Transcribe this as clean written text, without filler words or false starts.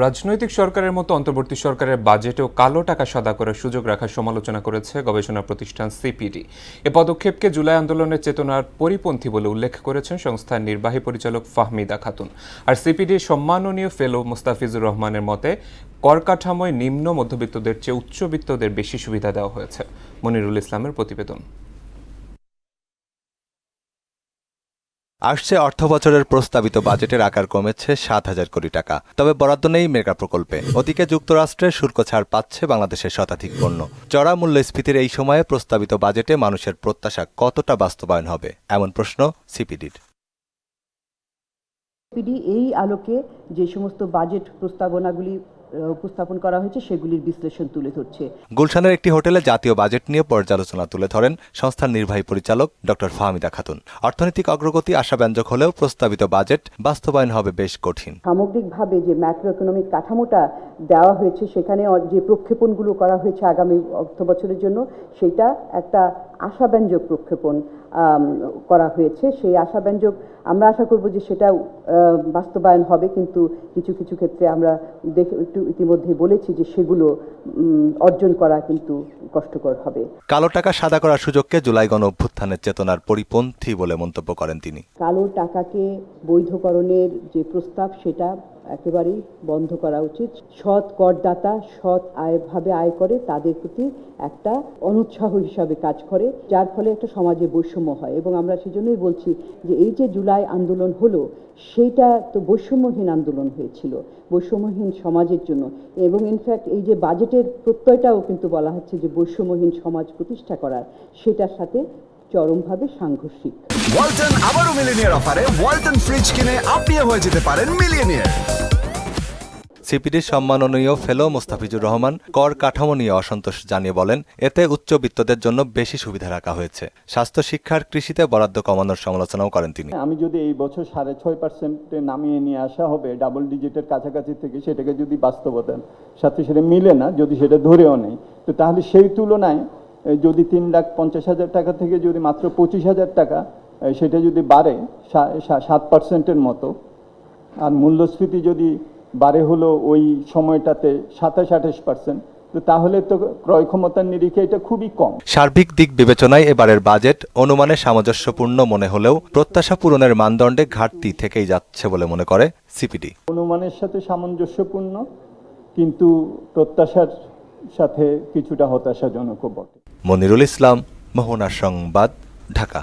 রাজনৈতিক সরকারের মতো অন্তর্বর্তী সরকারের বাজেটেও কালো টাকা সাদা করার সুযোগ রাখার সমালোচনা করেছে গবেষণা প্রতিষ্ঠান সিপিডি। এ পদক্ষেপকে জুলাই আন্দোলনের চেতনার পরিপন্থী বলে উল্লেখ করেছেন সংস্থার নির্বাহী পরিচালক ফাহমিদা খাতুন। আর সিপিডির সম্মাননীয় ফেলো মোস্তাফিজুর রহমানের মতে কর কাঠামোয় নিম্ন মধ্যবিত্তদের চেয়ে উচ্চবিত্তদের বেশি সুবিধা দেওয়া হয়েছে। মনিরুল ইসলামের প্রতিবেদন। আসছে অর্থবছরের প্রস্তাবিত বাজেটের আকার কমেছে ৭,০০০ কোটি টাকা। তবে বরাদ্দ নেই মেগা প্রকল্পে। ওদিকে যুক্তরাষ্ট্রের শুল্ক ছাড় পাচ্ছে বাংলাদেশের শতাধিক পণ্য। চড়া মূল্যস্ফীতির এই সময়ে প্রস্তাবিত বাজেটে মানুষের প্রত্যাশা কতটা বাস্তবায়ন হবে, এমন প্রশ্ন সিপিডির। সিপিডি এই আলোকে যে সমস্ত বাজেট প্রস্তাবনাগুলি উপস্থাপন করা হয়েছে সেগুলির বিশ্লেষণ তুলে ধরছে। গুলশানের একটি হোটেলে জাতীয় বাজেট নিয়ে পর্যালোচনা তুলে ধরেন সংস্থার নির্বাহী পরিচালক ডক্টর ফাহমিদা খাতুন। অর্থনৈতিক অগ্রগতি আশাব্যঞ্জক হলেও প্রস্তাবিত বাজেট বাস্তবায়ন হবে বেশ কঠিন। সামগ্রিকভাবে যে ম্যাক্রো ইকোনমিক কাঠামোটা দেওয়া হয়েছে, সেখানে যে প্রক্ষেপণগুলো করা হয়েছে আগামী অর্থ বছরের জন্য, সেটা একটা আশাব্যঞ্জক প্রক্ষেপণ করা হয়েছে। সেই আশাব্যঞ্জক আমরা আশা করব যে সেটা বাস্তবায়ন হবে, কিন্তু কিছু কিছু ক্ষেত্রে আমরা একটু ইতিমধ্যে বলেছি যে সেগুলো অর্জন করা কিন্তু কষ্টকর হবে। কালো টাকা সাদা করার সুযোগকে জুলাই গণ অভ্যুত্থানের চেতনার পরিপন্থী বলে মন্তব্য করেন তিনি। কালো টাকাকে বৈধকরণের যে প্রস্তাব, সেটা একেবারেই বন্ধ করা উচিত। সৎ করদাতা সৎ আয়ভাবে আয় করে তাদের প্রতি একটা অনুৎসাহ হিসাবে কাজ করে, যার ফলে একটা সমাজে বৈষম্য হয়। এবং আমরা সেজন্যই বলছি যে এই যে জুলাই আন্দোলন হলো, সেইটা তো বৈষম্যহীন আন্দোলন হয়েছিল, বৈষম্যহীন সমাজের জন্য। এবং ইনফ্যাক্ট এই যে বাজেটের প্রত্যয়টাও কিন্তু বলা হচ্ছে যে বৈষম্যহীন সমাজ প্রতিষ্ঠা করার, সেটার সাথে চরমভাবে সাংঘর্ষিক। ওয়ালটন আবারও মিলিয়নিয়ার অফারে ওয়ালটন ফ্রিজ কিনে আপনিও হয়ে যেতে পারেন মিলিয়নিয়ার। সিপিডির সম্মাননীয় ফেলো মোস্তাফিজুর রহমান কর কাঠামো নিয়ে অসন্তোষ জানিয়ে বলেন, এতে উচ্চবিত্তদের জন্য বেশি সুবিধা রাখা হয়েছে। স্বাস্থ্য, শিক্ষার, কৃষিতে বরাদ্দ কমানোর সমালোচনাও করেন তিনি। আমি যদি এই বছর 6.5% নামিয়ে নিয়ে আসা হবে ডাবল ডিজিটের কাছাকাছি থেকে, সেটাকে যদি বাস্তবতার সাথে সেটা মিলে না, যদি সেটা ধরেও নেই, তো তাহলে সেই তুলনায় যদি 3,50,000 টাকা থেকে যদি মাত্র 25,000 টাকা সেটা যদি বাড়ে 7%-এর মতো, আর মূল্যস্ফীতি যদি বাড়ে হলো ওই সময়টাতে 27-28%, তো তাহলে তো ক্রয় ক্ষমতার নিরিখে এটা খুবই কম। সার্বিক দিক বিবেচনায় এবারের বাজেট অনুমানে সামঞ্জস্যপূর্ণ মনে হলেও প্রত্যাশা পূরণের মানদণ্ডে ঘাটতি থেকেই যাচ্ছে বলে মনে করে সিপিডি। অনুমানের সাথে সামঞ্জস্যপূর্ণ, কিন্তু প্রত্যাশার সাথে কিছুটা হতাশাজনকও বটে। মনিরুল ইসলাম, মোহনা সংবাদ, ঢাকা।